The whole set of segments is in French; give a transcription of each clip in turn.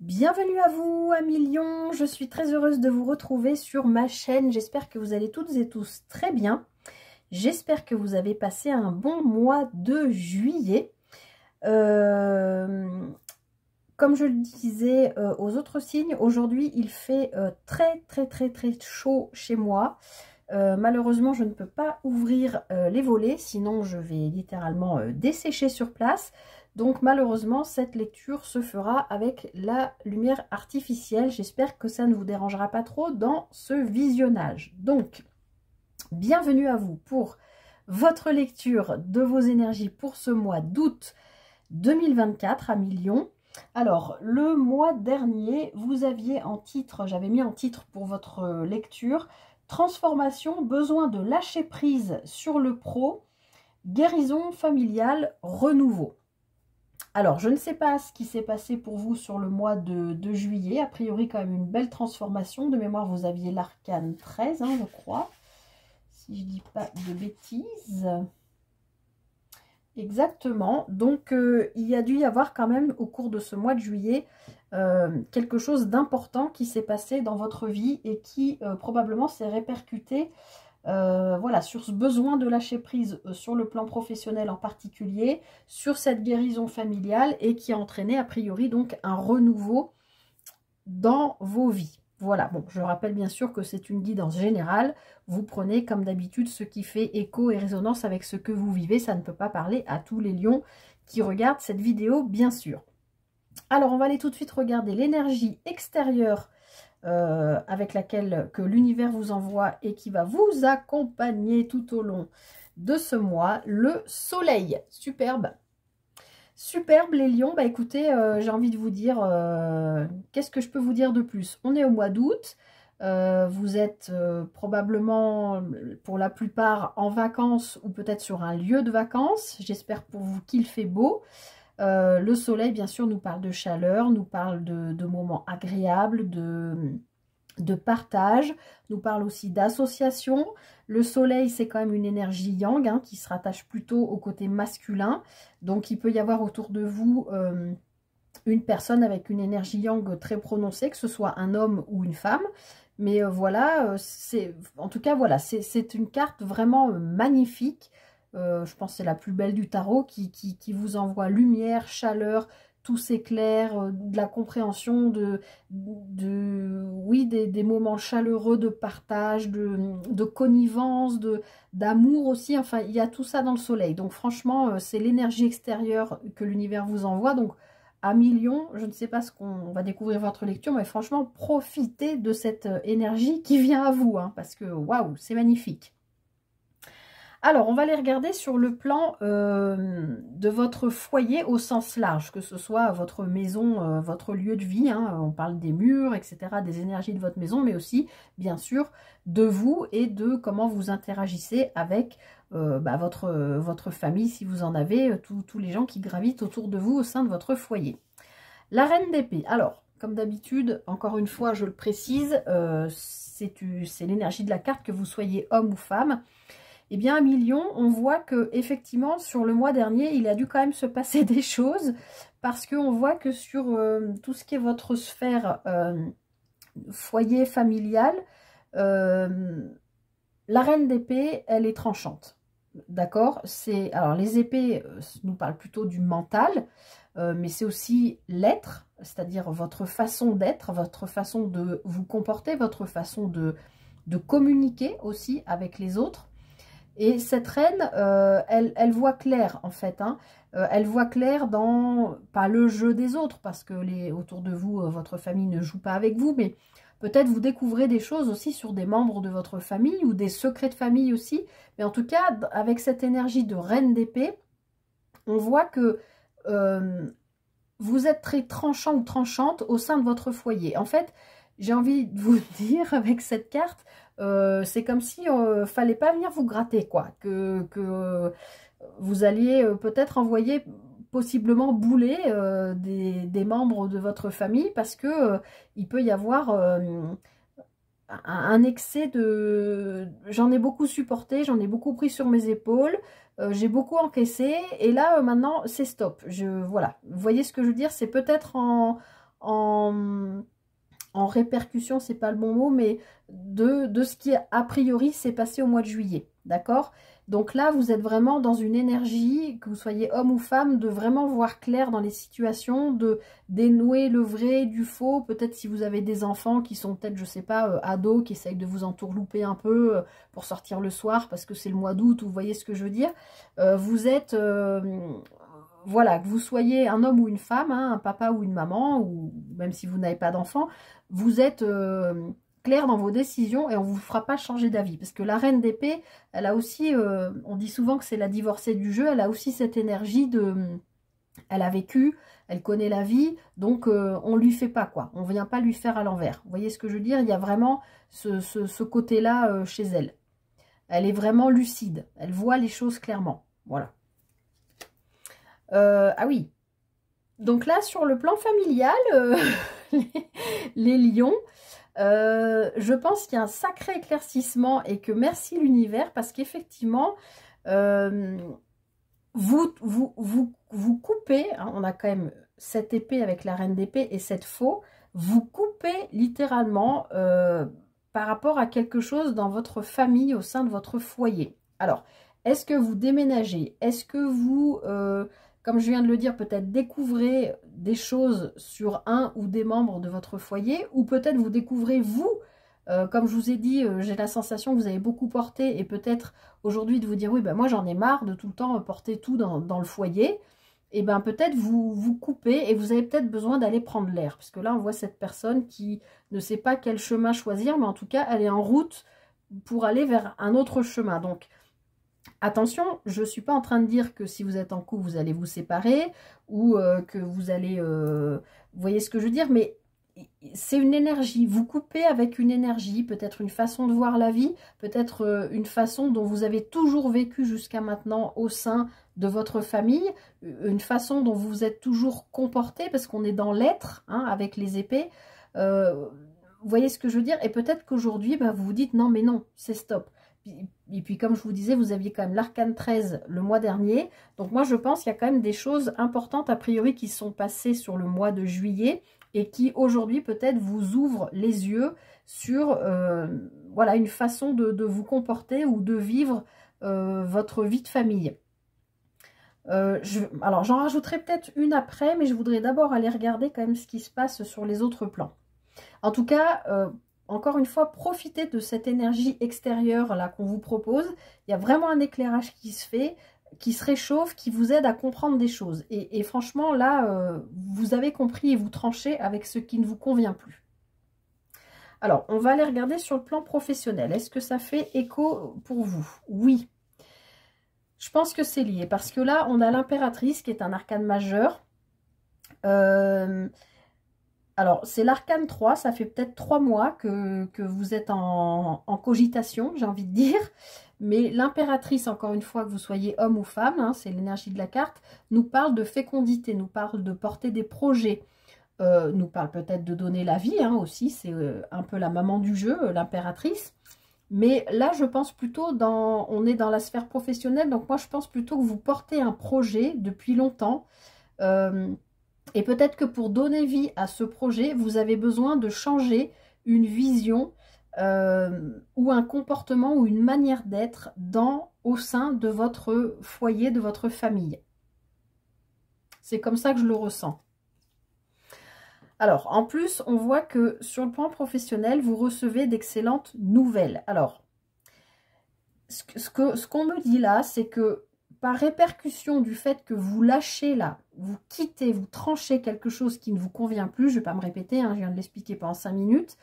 Bienvenue à vous, amis lions, je suis très heureuse de vous retrouver sur ma chaîne. J'espère que vous allez toutes et tous très bien. J'espère que vous avez passé un bon mois de juillet. Comme je le disais aux autres signes, aujourd'hui il fait très chaud chez moi. Malheureusement, je ne peux pas ouvrir les volets, sinon je vais littéralement dessécher sur place. Donc malheureusement, cette lecture se fera avec la lumière artificielle. J'espère que ça ne vous dérangera pas trop dans ce visionnage. Donc, bienvenue à vous pour votre lecture de vos énergies pour ce mois d'août 2024 à Lions. Alors, le mois dernier, vous aviez en titre, j'avais mis en titre pour votre lecture, transformation, besoin de lâcher prise sur le pro, guérison familiale, renouveau. Alors, je ne sais pas ce qui s'est passé pour vous sur le mois de juillet. A priori, quand même une belle transformation. De mémoire, vous aviez l'arcane 13, je crois. Si je ne dis pas de bêtises. Exactement. Donc, il y a dû y avoir quand même, au cours de ce mois de juillet, quelque chose d'important qui s'est passé dans votre vie et qui probablement s'est répercuté voilà, sur ce besoin de lâcher prise sur le plan professionnel en particulier, sur cette guérison familiale et qui a entraîné a priori donc un renouveau dans vos vies. Voilà, bon, je rappelle bien sûr que c'est une guidance générale. Vous prenez comme d'habitude ce qui fait écho et résonance avec ce que vous vivez. Ça ne peut pas parler à tous les lions qui regardent cette vidéo, bien sûr. Alors, on va aller tout de suite regarder l'énergie extérieure avec laquelle que l'univers vous envoie et qui va vous accompagner tout au long de ce mois, le soleil. Superbe. Superbe les lions. Bah écoutez, j'ai envie de vous dire, qu'est-ce que je peux vous dire de plus? On est au mois d'août. Vous êtes probablement pour la plupart en vacances ou peut-être sur un lieu de vacances. J'espère pour vous qu'il fait beau. Le soleil, bien sûr, nous parle de chaleur, nous parle de moments agréables, de partage, nous parle aussi d'association. Le soleil, c'est quand même une énergie yang qui se rattache plutôt au côté masculin. Donc, il peut y avoir autour de vous une personne avec une énergie yang très prononcée, que ce soit un homme ou une femme. Mais voilà, en tout cas, voilà, c'est une carte vraiment magnifique. Je pense que c'est la plus belle du tarot qui vous envoie lumière, chaleur, tout s'éclaire, de la compréhension, oui, des moments chaleureux de partage, de connivence, d'amour aussi. Enfin, il y a tout ça dans le soleil. Donc franchement, c'est l'énergie extérieure que l'univers vous envoie. Donc à Lions, je ne sais pas ce qu'on va découvrir votre lecture, mais franchement, profitez de cette énergie qui vient à vous, parce que waouh, c'est magnifique. Alors, on va les regarder sur le plan de votre foyer au sens large, que ce soit votre maison, votre lieu de vie, on parle des murs, etc., des énergies de votre maison, mais aussi, bien sûr, de vous et de comment vous interagissez avec votre famille, si vous en avez, tous les gens qui gravitent autour de vous au sein de votre foyer. La reine d'épée, alors, comme d'habitude, encore une fois, je le précise, c'est l'énergie de la carte, que vous soyez homme ou femme. Eh bien, à Lions, on voit que effectivement sur le mois dernier, il a dû quand même se passer des choses parce qu'on voit que sur tout ce qui est votre sphère foyer familial, la reine d'épée, elle est tranchante. D'accord? Alors, les épées nous parlent plutôt du mental, mais c'est aussi l'être, c'est-à-dire votre façon d'être, votre façon de vous comporter, votre façon de communiquer aussi avec les autres. Et cette reine, elle voit clair en fait. Elle voit clair dans, pas le jeu des autres, parce que autour de vous, votre famille ne joue pas avec vous, mais peut-être vous découvrez des choses aussi sur des membres de votre famille ou des secrets de famille aussi. Mais en tout cas, avec cette énergie de reine d'épée, on voit que vous êtes très tranchant ou tranchante au sein de votre foyer. En fait, j'ai envie de vous dire avec cette carte, c'est comme si fallait pas venir vous gratter, quoi. Que vous alliez peut-être envoyer possiblement bouler des membres de votre famille parce que il peut y avoir un excès de... J'en ai beaucoup supporté, j'en ai beaucoup pris sur mes épaules, j'ai beaucoup encaissé et là maintenant c'est stop. Voilà, vous voyez ce que je veux dire, c'est peut-être en en répercussion, c'est pas le bon mot, mais de ce qui a priori s'est passé au mois de juillet, d'accord? Donc là, vous êtes vraiment dans une énergie, que vous soyez homme ou femme, de vraiment voir clair dans les situations, de dénouer le vrai du faux. Peut-être si vous avez des enfants qui sont peut-être, je sais pas, ados, qui essayent de vous entourlouper un peu pour sortir le soir parce que c'est le mois d'août, vous voyez ce que je veux dire. Vous êtes... voilà, que vous soyez un homme ou une femme, hein, un papa ou une maman, ou même si vous n'avez pas d'enfant, vous êtes... clair dans vos décisions et on ne vous fera pas changer d'avis. Parce que la reine d'épée, elle a aussi, on dit souvent que c'est la divorcée du jeu, elle a aussi cette énergie de... Elle a vécu, elle connaît la vie, donc on ne lui fait pas quoi. On ne vient pas lui faire à l'envers. Vous voyez ce que je veux dire? Il y a vraiment ce côté-là chez elle. Elle est vraiment lucide. Elle voit les choses clairement. Voilà. Ah oui. Donc là, sur le plan familial, les lions... je pense qu'il y a un sacré éclaircissement et que merci l'univers parce qu'effectivement, vous coupez, hein, on a quand même cette épée avec la reine d'épée et cette faux, vous coupez littéralement par rapport à quelque chose dans votre famille, au sein de votre foyer. Alors, est-ce que vous déménagez? Est-ce que vous... comme je viens de le dire, peut-être découvrez des choses sur un ou des membres de votre foyer, ou peut-être vous découvrez vous, comme je vous ai dit, j'ai la sensation que vous avez beaucoup porté, et peut-être aujourd'hui de vous dire, oui, ben moi j'en ai marre de tout le temps porter tout dans le foyer, et ben peut-être vous coupez, et vous avez peut-être besoin d'aller prendre l'air, parce que là on voit cette personne qui ne sait pas quel chemin choisir, mais en tout cas elle est en route pour aller vers un autre chemin, donc... Attention, je ne suis pas en train de dire que si vous êtes en couple, vous allez vous séparer ou que vous allez... vous voyez ce que je veux dire? Mais c'est une énergie. Vous coupez avec une énergie, peut-être une façon de voir la vie, peut-être une façon dont vous avez toujours vécu jusqu'à maintenant au sein de votre famille, une façon dont vous vous êtes toujours comporté, parce qu'on est dans l'être, hein, avec les épées. Vous voyez ce que je veux dire? Et peut-être qu'aujourd'hui, bah, vous vous dites non, mais non, c'est stop. Et puis, comme je vous disais, vous aviez quand même l'arcane 13 le mois dernier. Donc, moi, je pense qu'il y a quand même des choses importantes, a priori, qui sont passées sur le mois de juillet et qui, aujourd'hui, peut-être vous ouvrent les yeux sur voilà, une façon de vous comporter ou de vivre votre vie de famille. Alors, j'en rajouterai peut-être une après, mais je voudrais d'abord aller regarder quand même ce qui se passe sur les autres plans. En tout cas... encore une fois, profitez de cette énergie extérieure là qu'on vous propose. Il y a vraiment un éclairage qui se fait, qui se réchauffe, qui vous aide à comprendre des choses. Et franchement, là, vous avez compris et vous tranchez avec ce qui ne vous convient plus. Alors, on va aller regarder sur le plan professionnel. Est-ce que ça fait écho pour vous? Oui. Je pense que c'est lié parce que là, on a l'impératrice qui est un arcane majeur. Alors, c'est l'arcane 3, ça fait peut-être 3 mois que vous êtes en cogitation, j'ai envie de dire. Mais l'impératrice, encore une fois, que vous soyez homme ou femme, hein, c'est l'énergie de la carte, nous parle de fécondité, nous parle de porter des projets, nous parle peut-être de donner la vie, hein, aussi, c'est un peu la maman du jeu, l'impératrice. Mais là, je pense plutôt on est dans la sphère professionnelle, donc moi, je pense plutôt que vous portez un projet depuis longtemps, et peut-être que pour donner vie à ce projet, vous avez besoin de changer une vision ou un comportement ou une manière d'être au sein de votre foyer, de votre famille. C'est comme ça que je le ressens. Alors, en plus, on voit que sur le plan professionnel, vous recevez d'excellentes nouvelles. Alors, ce qu'on me dit là, c'est que par répercussion du fait que vous lâchez là, vous quittez, vous tranchez quelque chose qui ne vous convient plus, je ne vais pas me répéter, hein, je viens de l'expliquer pendant 5 minutes,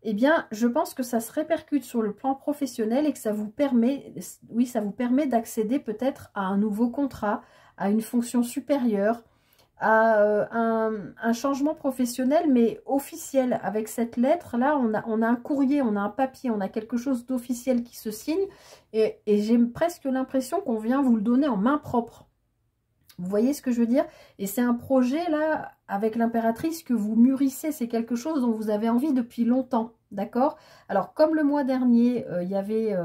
eh bien, je pense que ça se répercute sur le plan professionnel et que ça vous permet, oui, ça vous permet d'accéder peut-être à un nouveau contrat, à une fonction supérieure, à un changement professionnel, mais officiel. Avec cette lettre-là, on a un courrier, on a un papier, on a quelque chose d'officiel qui se signe, et j'ai presque l'impression qu'on vient vous le donner en main propre. Vous voyez ce que je veux dire? Et c'est un projet, là, avec l'impératrice, que vous mûrissez. C'est quelque chose dont vous avez envie depuis longtemps, d'accord? Alors, comme le mois dernier, il y avait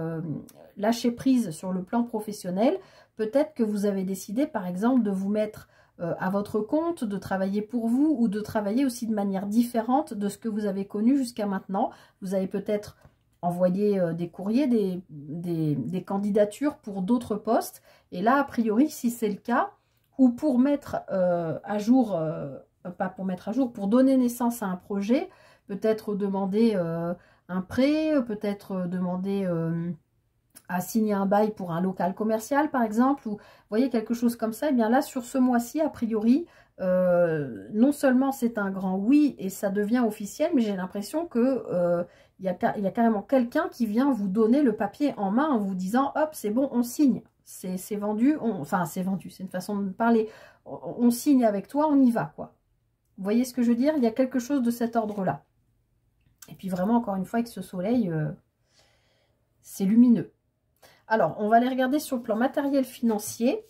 lâché prise sur le plan professionnel, peut-être que vous avez décidé, par exemple, de vous mettre à votre compte, de travailler pour vous ou de travailler aussi de manière différente de ce que vous avez connu jusqu'à maintenant. Vous avez peut-être envoyé des courriers, des candidatures pour d'autres postes. Et là, a priori, si c'est le cas, ou pour mettre à jour, pas pour mettre à jour, pour donner naissance à un projet, peut-être demander un prêt, peut-être demander à signer un bail pour un local commercial, par exemple, ou vous voyez, quelque chose comme ça. Et bien là, sur ce mois-ci, a priori, non seulement c'est un grand oui et ça devient officiel, mais j'ai l'impression que il y a carrément quelqu'un qui vient vous donner le papier en main en vous disant, hop, c'est bon, on signe. C'est vendu, enfin c'est vendu, c'est une façon de parler. On signe avec toi, on y va, quoi. Vous voyez ce que je veux dire? Il y a quelque chose de cet ordre-là. Et puis vraiment, encore une fois, avec ce soleil, c'est lumineux. Alors, on va aller regarder sur le plan matériel financier.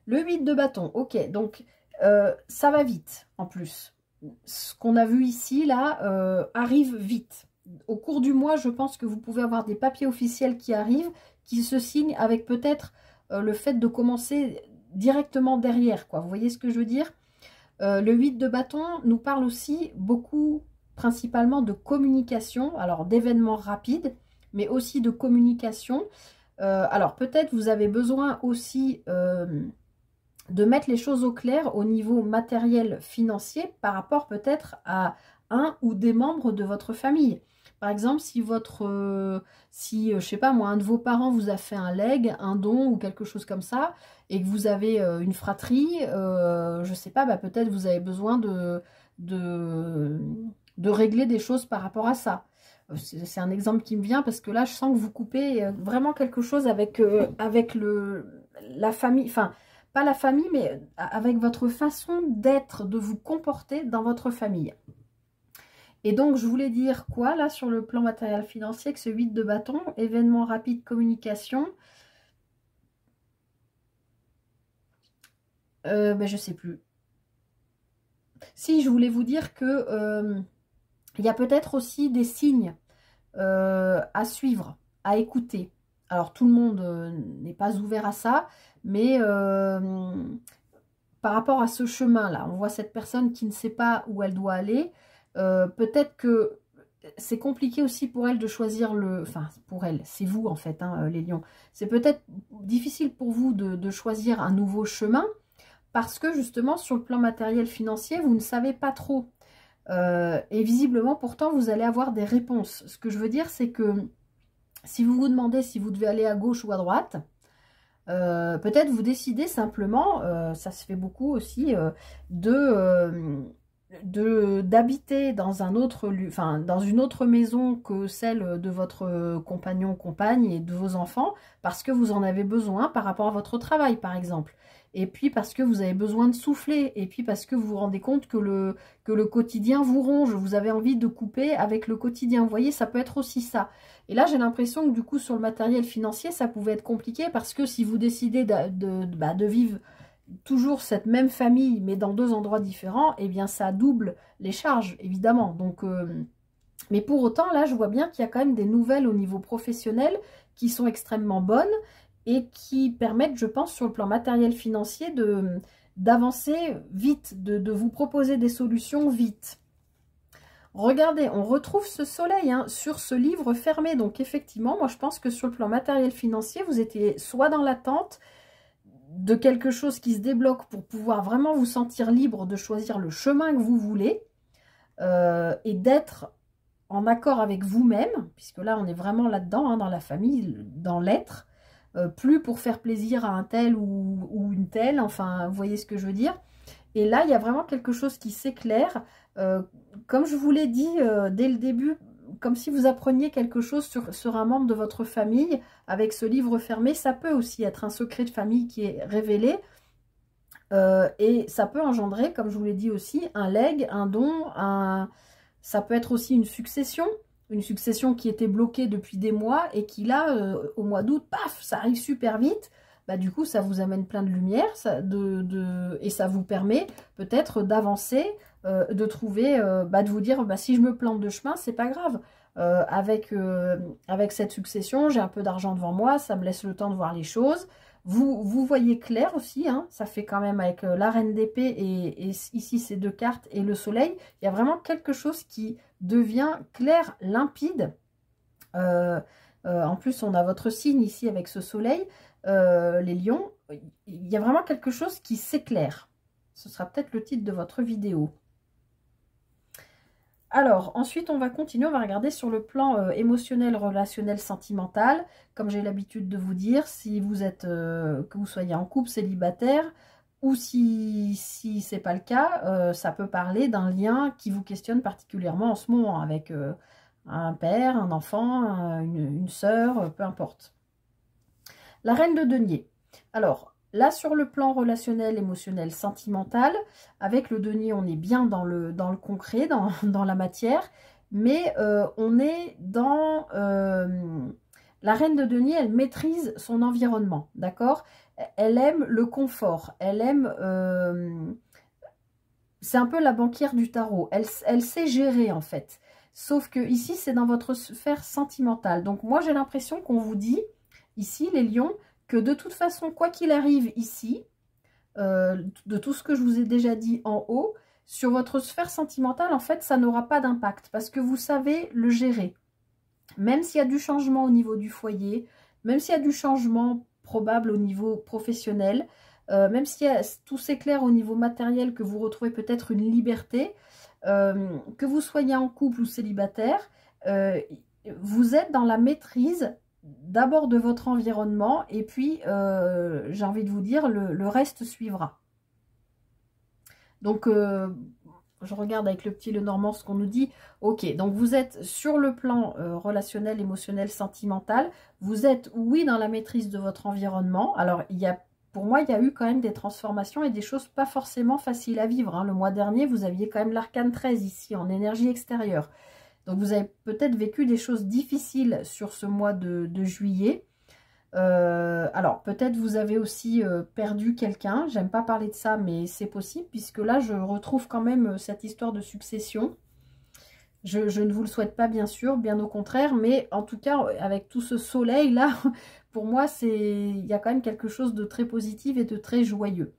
Le 8 de bâton, ok, donc ça va vite en plus. Ce qu'on a vu ici, là, arrive vite. Au cours du mois, je pense que vous pouvez avoir des papiers officiels qui arrivent, qui se signent avec peut-être le fait de commencer directement derrière, quoi. Vous voyez ce que je veux dire? Le 8 de bâton nous parle aussi beaucoup, principalement de communication, alors d'événements rapides, mais aussi de communication. Alors peut-être vous avez besoin aussi de mettre les choses au clair au niveau matériel financier par rapport peut-être à un ou des membres de votre famille. Par exemple, si je sais pas moi, un de vos parents vous a fait un legs, un don ou quelque chose comme ça, et que vous avez une fratrie, je sais pas, bah, peut-être vous avez besoin de régler des choses par rapport à ça. C'est un exemple qui me vient parce que là, je sens que vous coupez vraiment quelque chose avec la famille, enfin, pas la famille, mais avec votre façon d'être, de vous comporter dans votre famille. Et donc, je voulais dire quoi, là, sur le plan matériel financier, que ce 8 de bâton, événement rapide, communication, ben, je sais plus. Si, je voulais vous dire que il y a peut-être aussi des signes à suivre, à écouter. Alors, tout le monde n'est pas ouvert à ça, mais par rapport à ce chemin-là, on voit cette personne qui ne sait pas où elle doit aller. Peut-être que c'est compliqué aussi pour elle de choisir enfin, pour elle, c'est vous en fait, hein, les lions. C'est peut-être difficile pour vous de choisir un nouveau chemin parce que justement, sur le plan matériel financier, vous ne savez pas trop. Et visiblement, pourtant, vous allez avoir des réponses. Ce que je veux dire, c'est que si vous vous demandez si vous devez aller à gauche ou à droite, peut-être vous décidez simplement, ça se fait beaucoup aussi, d'habiter dans un autre lieu, enfin dans une autre maison que celle de votre compagnon, compagne et de vos enfants, parce que vous en avez besoin par rapport à votre travail, par exemple. Et puis parce que vous avez besoin de souffler, et puis parce que vous vous rendez compte que le quotidien vous ronge, vous avez envie de couper avec le quotidien. Vous voyez, ça peut être aussi ça. Et là, j'ai l'impression que du coup, sur le matériel financier, ça pouvait être compliqué, parce que si vous décidez de vivre toujours cette même famille, mais dans deux endroits différents, eh bien, ça double les charges, évidemment. Donc, mais pour autant, là, je vois bien qu'il y a quand même des nouvelles au niveau professionnel qui sont extrêmement bonnes, et qui permettent, je pense, sur le plan matériel financier, d'avancer vite, de vous proposer des solutions vite. Regardez, on retrouve ce soleil hein, sur ce livre fermé. Donc effectivement, moi je pense que sur le plan matériel financier, vous étiez soit dans l'attente de quelque chose qui se débloque pour pouvoir vraiment vous sentir libre de choisir le chemin que vous voulez et d'être en accord avec vous-même, puisque là on est vraiment là-dedans, hein, dans la famille, dans l'être. Plus pour faire plaisir à un tel ou une telle, enfin, vous voyez ce que je veux dire. Et là, il y a vraiment quelque chose qui s'éclaire. Comme je vous l'ai dit dès le début, comme si vous appreniez quelque chose sur un membre de votre famille, avec ce livre fermé, ça peut aussi être un secret de famille qui est révélé. Et ça peut engendrer, comme je vous l'ai dit aussi, un legs, un don, ça peut être aussi une succession qui était bloquée depuis des mois et qui là, au mois d'août, paf, ça arrive super vite. Bah, du coup, ça vous amène plein de lumière et ça vous permet peut-être d'avancer, de trouver, de vous dire, bah, si je me plante de chemin, c'est pas grave. Avec cette succession, j'ai un peu d'argent devant moi, ça me laisse le temps de voir les choses. Vous voyez clair aussi, hein, ça fait quand même avec la reine d'épée et ici ces deux cartes et le soleil. Il y a vraiment quelque chose qui devient clair, limpide. En plus, on a votre signe ici avec ce soleil, les lions. Il y a vraiment quelque chose qui s'éclaire. Ce sera peut-être le titre de votre vidéo. Alors, ensuite, on va continuer, on va regarder sur le plan émotionnel, relationnel, sentimental. Comme j'ai l'habitude de vous dire, si vous êtes, que vous soyez en couple, célibataire, ou si c'est pas le cas, ça peut parler d'un lien qui vous questionne particulièrement en ce moment, avec un père, un enfant, une sœur, peu importe. La reine de denier. Alors, là, sur le plan relationnel, émotionnel, sentimental, avec le denier, on est bien dans le concret, dans la matière, mais on est dans... la reine de denier, elle maîtrise son environnement, d'accord? Elle aime le confort, elle aime... c'est un peu la banquière du tarot, elle sait gérer en fait. Sauf que ici, c'est dans votre sphère sentimentale. Donc moi, j'ai l'impression qu'on vous dit, ici, les lions, que de toute façon, quoi qu'il arrive ici, de tout ce que je vous ai déjà dit en haut, sur votre sphère sentimentale, en fait, ça n'aura pas d'impact parce que vous savez le gérer. Même s'il y a du changement au niveau du foyer, même s'il y a du changement probable au niveau professionnel, même si tout s'éclaire au niveau matériel, que vous retrouvez peut-être une liberté, que vous soyez en couple ou célibataire, vous êtes dans la maîtrise d'abord de votre environnement et puis, j'ai envie de vous dire, le reste suivra. Donc, je regarde avec le petit Lenormand ce qu'on nous dit. Ok, donc vous êtes sur le plan relationnel, émotionnel, sentimental. Vous êtes, oui, dans la maîtrise de votre environnement. Alors, pour moi, il y a eu quand même des transformations et des choses pas forcément faciles à vivre, hein. Le mois dernier, vous aviez quand même l'arcane 13 ici, en énergie extérieure. Donc, vous avez peut-être vécu des choses difficiles sur ce mois de juillet. Alors, peut-être vous avez aussi perdu quelqu'un. J'aime pas parler de ça, mais c'est possible, puisque là, je retrouve quand même cette histoire de succession. Je ne vous le souhaite pas, bien sûr, bien au contraire, mais en tout cas, avec tout ce soleil-là, pour moi, il y a quand même quelque chose de très positif et de très joyeux.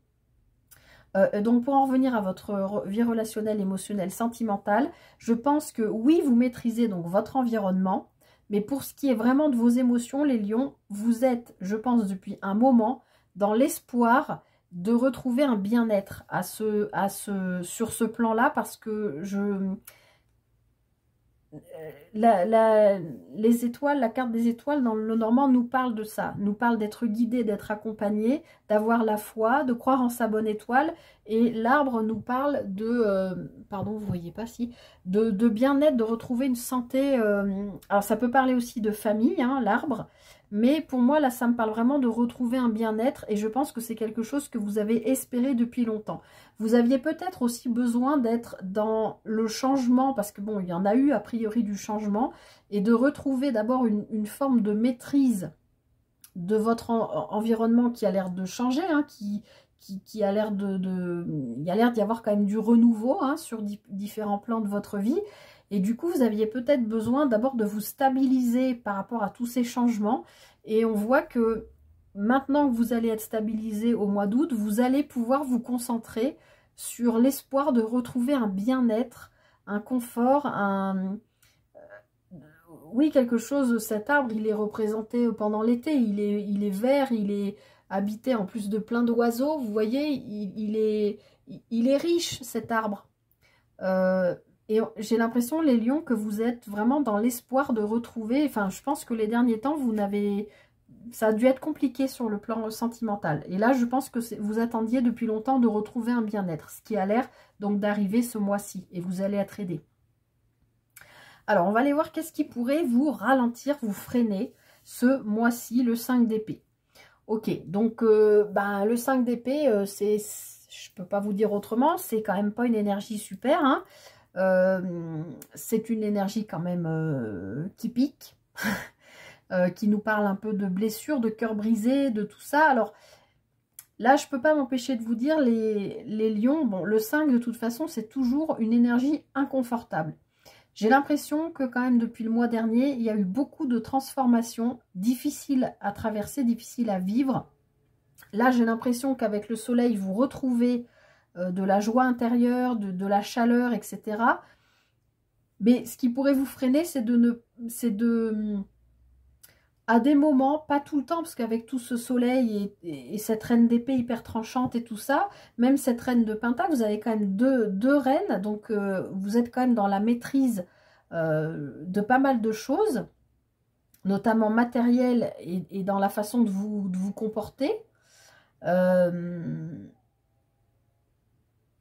Donc, pour en revenir à votre vie relationnelle, émotionnelle, sentimentale, je pense que oui, vous maîtrisez donc votre environnement, mais pour ce qui est vraiment de vos émotions, les lions, vous êtes, je pense, depuis un moment, dans l'espoir de retrouver un bien-être sur ce plan-là, parce que les étoiles, la carte des étoiles dans le Normand nous parle de ça, nous parle d'être guidé, d'être accompagné, d'avoir la foi, de croire en sa bonne étoile, et l'arbre nous parle de, pardon, vous voyez pas si, de bien-être, de retrouver une santé, alors ça peut parler aussi de famille, hein, l'arbre, mais pour moi là ça me parle vraiment de retrouver un bien-être, et je pense que c'est quelque chose que vous avez espéré depuis longtemps. Vous aviez peut-être aussi besoin d'être dans le changement, parce que bon, il y en a eu a priori du changement, et de retrouver d'abord une forme de maîtrise de votre environnement qui a l'air de changer, hein, qui a l'air il y a l'air d'y avoir quand même du renouveau, hein, sur différents plans de votre vie. Et du coup, vous aviez peut-être besoin d'abord de vous stabiliser par rapport à tous ces changements. Et on voit que maintenant que vous allez être stabilisé au mois d'août, vous allez pouvoir vous concentrer sur l'espoir de retrouver un bien-être, un confort, oui, quelque chose. Cet arbre, il est représenté pendant l'été, il est vert, il est habité en plus de plein d'oiseaux. Vous voyez, il est riche, cet arbre. Et j'ai l'impression, les lions, que vous êtes vraiment dans l'espoir de retrouver... Enfin, je pense que les derniers temps, ça a dû être compliqué sur le plan sentimental. Et là, je pense que vous attendiez depuis longtemps de retrouver un bien-être, ce qui a l'air donc d'arriver ce mois-ci. Et vous allez être aidé. Alors, on va aller voir qu'est-ce qui pourrait vous ralentir, vous freiner ce mois-ci, le 5 d'épée. Ok, donc le 5 d'épée, je peux pas vous dire autrement, c'est quand même pas une énergie super, hein. C'est une énergie quand même qui pique, qui nous parle un peu de blessures, de cœur brisé, de tout ça. Alors là, je peux pas m'empêcher de vous dire, les lions, bon, le 5 de toute façon, c'est toujours une énergie inconfortable. J'ai l'impression que quand même depuis le mois dernier, il y a eu beaucoup de transformations difficiles à traverser, difficiles à vivre. Là, j'ai l'impression qu'avec le soleil, vous retrouvez de la joie intérieure, de la chaleur, etc. Mais ce qui pourrait vous freiner, à des moments, pas tout le temps, parce qu'avec tout ce soleil et cette reine d'épée hyper tranchante et tout ça, même cette reine de pentacle, vous avez quand même deux reines, donc vous êtes quand même dans la maîtrise de pas mal de choses, notamment matérielles et dans la façon de vous comporter.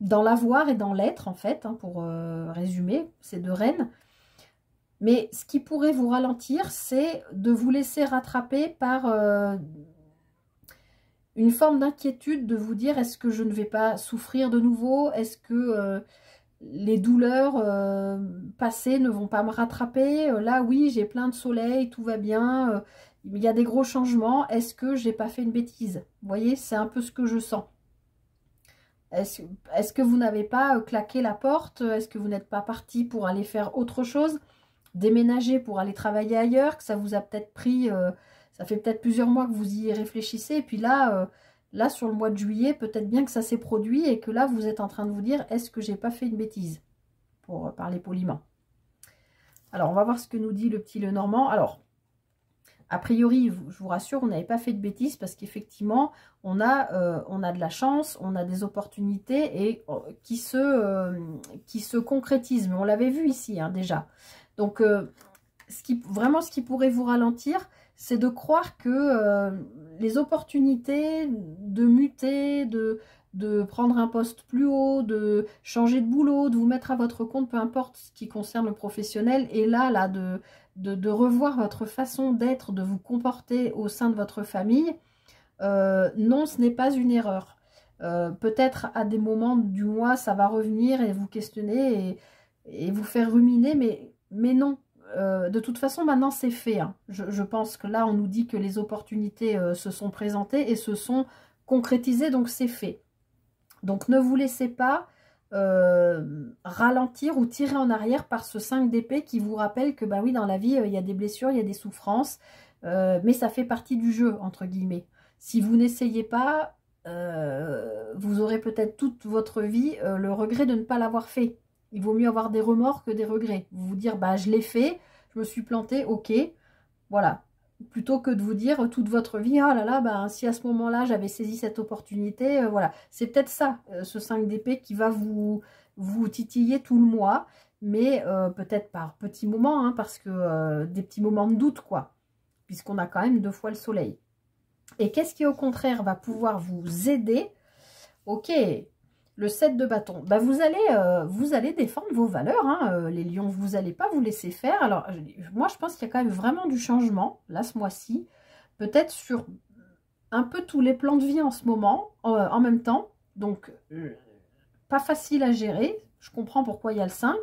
Dans l'avoir et dans l'être, en fait, hein, pour résumer, ces deux reines. Mais ce qui pourrait vous ralentir, c'est de vous laisser rattraper par une forme d'inquiétude, de vous dire, est-ce que je ne vais pas souffrir de nouveau? Est-ce que les douleurs passées ne vont pas me rattraper? Là, oui, j'ai plein de soleil, tout va bien, il y a des gros changements. Est-ce que j'ai pas fait une bêtise? Vous voyez, c'est un peu ce que je sens. Est-ce que vous n'avez pas claqué la porte? Est-ce que vous n'êtes pas parti pour aller faire autre chose? Déménager pour aller travailler ailleurs? Que ça vous a peut-être pris, ça fait peut-être plusieurs mois que vous y réfléchissez. Et puis là, là sur le mois de juillet, peut-être bien que ça s'est produit et que là, vous êtes en train de vous dire, est-ce que j'ai pas fait une bêtise? Pour parler poliment. Alors, on va voir ce que nous dit le petit Lenormand. Alors, a priori, je vous rassure, on n'avait pas fait de bêtises parce qu'effectivement, on a de la chance, on a des opportunités et qui se concrétisent. Mais on l'avait vu ici hein, déjà. Donc, vraiment, ce qui pourrait vous ralentir, c'est de croire que les opportunités de muter, de prendre un poste plus haut, de changer de boulot, de vous mettre à votre compte, peu importe ce qui concerne le professionnel, et là de revoir votre façon d'être, de vous comporter au sein de votre famille, non, ce n'est pas une erreur. Peut-être à des moments du mois, ça va revenir et vous questionner et vous faire ruminer, mais non. De toute façon, maintenant, c'est fait. Hein. Je pense que là, on nous dit que les opportunités se sont présentées et se sont concrétisées, donc c'est fait. Donc, ne vous laissez pas ralentir ou tirer en arrière par ce 5 d'épée qui vous rappelle que, bah oui, dans la vie, il y a des blessures, il y a des souffrances, mais ça fait partie du jeu, entre guillemets. Si vous n'essayez pas, vous aurez peut-être toute votre vie le regret de ne pas l'avoir fait. Il vaut mieux avoir des remords que des regrets. Vous dire, bah je l'ai fait, je me suis plantée, ok, voilà. Plutôt que de vous dire toute votre vie, oh là là, bah, si à ce moment-là j'avais saisi cette opportunité, voilà. C'est peut-être ça, ce 5 d'épée qui va vous titiller tout le mois, mais peut-être par petits moments, hein, parce que des petits moments de doute, quoi, puisqu'on a quand même 2 fois le soleil. Et qu'est-ce qui au contraire va pouvoir vous aider? Ok, le 7 de bâton. Bah, vous allez défendre vos valeurs, hein, les lions. Vous n'allez pas vous laisser faire. Alors, moi, je pense qu'il y a quand même vraiment du changement, là, ce mois-ci. Peut-être sur un peu tous les plans de vie en ce moment, en même temps. Donc, pas facile à gérer. Je comprends pourquoi il y a le 5.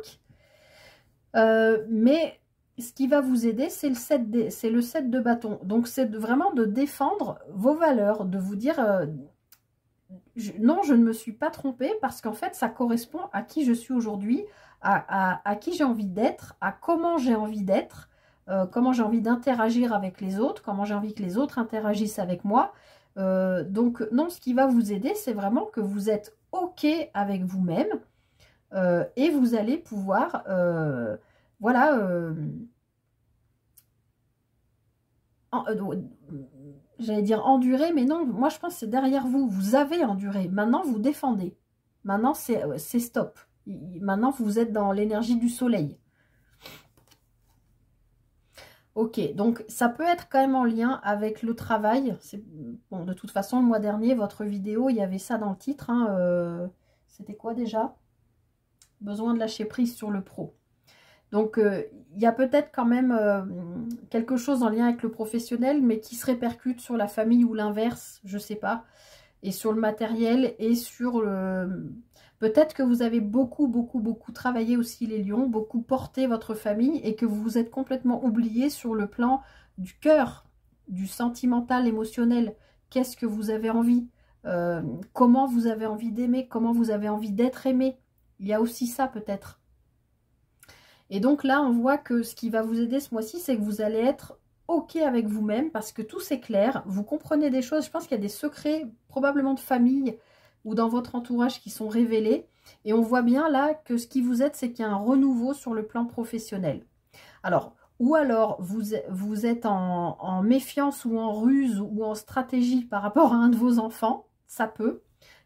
Mais ce qui va vous aider, c'est le 7 de bâton. Donc, c'est vraiment de défendre vos valeurs, de vous dire... non, je ne me suis pas trompée parce qu'en fait, ça correspond à qui je suis aujourd'hui, à qui j'ai envie d'être, à comment j'ai envie d'être, comment j'ai envie d'interagir avec les autres, comment j'ai envie que les autres interagissent avec moi. Donc, non, ce qui va vous aider, c'est vraiment que vous êtes OK avec vous-même et vous allez pouvoir, voilà, j'allais dire endurer, mais non, moi je pense que c'est derrière vous. Vous avez enduré. Maintenant, vous défendez. Maintenant, c'est stop. Maintenant, vous êtes dans l'énergie du soleil. Ok, donc ça peut être quand même en lien avec le travail. Bon, de toute façon, le mois dernier, votre vidéo, il y avait ça dans le titre. Hein, c'était quoi déjà? Besoin de lâcher prise sur le pro. Donc, il y a peut-être quand même quelque chose en lien avec le professionnel, mais qui se répercute sur la famille ou l'inverse, je ne sais pas. Et sur le matériel et sur le... Peut-être que vous avez beaucoup travaillé aussi les lions, beaucoup porté votre famille et que vous vous êtes complètement oublié sur le plan du cœur, du sentimental, émotionnel. Qu'est-ce que vous avez envie? Comment vous avez envie d'aimer? Comment vous avez envie d'être aimé? Il y a aussi ça peut-être. Et donc là, on voit que ce qui va vous aider ce mois-ci, c'est que vous allez être OK avec vous-même parce que tout s'éclaire, vous comprenez des choses. Je pense qu'il y a des secrets probablement de famille ou dans votre entourage qui sont révélés. Et on voit bien là que ce qui vous aide, c'est qu'il y a un renouveau sur le plan professionnel. Alors, ou alors vous êtes en méfiance ou en ruse ou en stratégie par rapport à un de vos enfants, ça peut.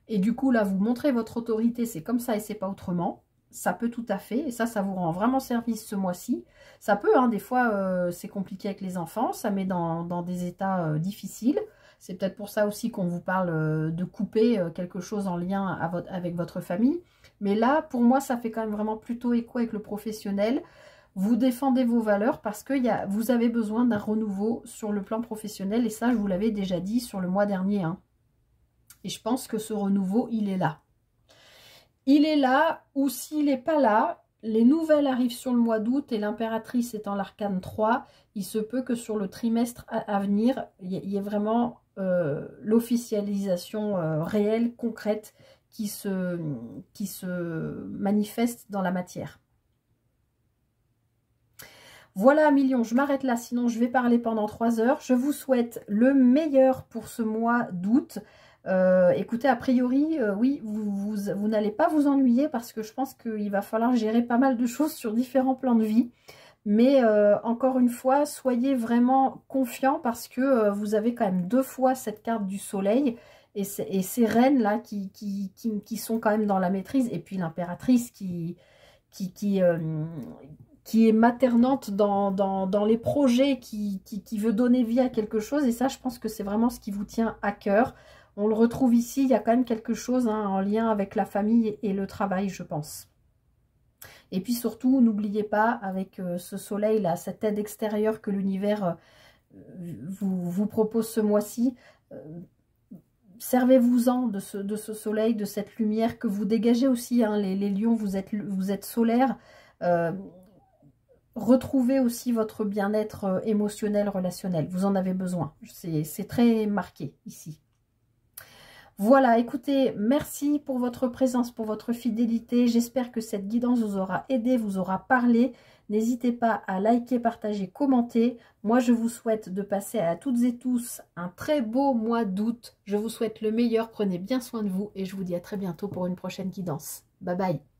Et du coup, là, vous montrez votre autorité, c'est comme ça et c'est pas autrement. Ça peut tout à fait, et ça vous rend vraiment service ce mois-ci. Ça peut, hein, des fois, c'est compliqué avec les enfants, ça met dans des états difficiles. C'est peut-être pour ça aussi qu'on vous parle de couper quelque chose en lien avec votre famille. Mais là, pour moi, ça fait quand même vraiment plutôt écho avec le professionnel. Vous défendez vos valeurs parce que vous avez besoin d'un renouveau sur le plan professionnel. Et ça, je vous l'avais déjà dit sur le mois dernier, hein. Et je pense que ce renouveau, il est là. Il est là, ou s'il n'est pas là, les nouvelles arrivent sur le mois d'août et l'impératrice étant l'arcane 3, il se peut que sur le trimestre à venir, il y ait vraiment l'officialisation réelle, concrète, qui se manifeste dans la matière. Voilà, millions, je m'arrête là, sinon je vais parler pendant 3 heures. Je vous souhaite le meilleur pour ce mois d'août. Écoutez, a priori, oui, vous n'allez pas vous ennuyer parce que je pense qu'il va falloir gérer pas mal de choses sur différents plans de vie. Mais encore une fois, soyez vraiment confiants parce que vous avez quand même 2 fois cette carte du soleil et ces reines là qui sont quand même dans la maîtrise. Et puis l'impératrice qui est maternante dans les projets, qui veut donner vie à quelque chose. Et ça, je pense que c'est vraiment ce qui vous tient à cœur. On le retrouve ici, il y a quand même quelque chose hein, en lien avec la famille et le travail, je pense. Et puis surtout, n'oubliez pas, avec ce soleil-là, cette aide extérieure que l'univers vous propose ce mois-ci, servez-vous-en de ce soleil, de cette lumière que vous dégagez aussi. Hein, les lions, vous êtes solaires. Retrouvez aussi votre bien-être émotionnel, relationnel. Vous en avez besoin. C'est très marqué ici. Voilà, écoutez, merci pour votre présence, pour votre fidélité. J'espère que cette guidance vous aura aidé, vous aura parlé. N'hésitez pas à liker, partager, commenter. Moi, je vous souhaite de passer à toutes et tous un très beau mois d'août. Je vous souhaite le meilleur, prenez bien soin de vous et je vous dis à très bientôt pour une prochaine guidance. Bye bye.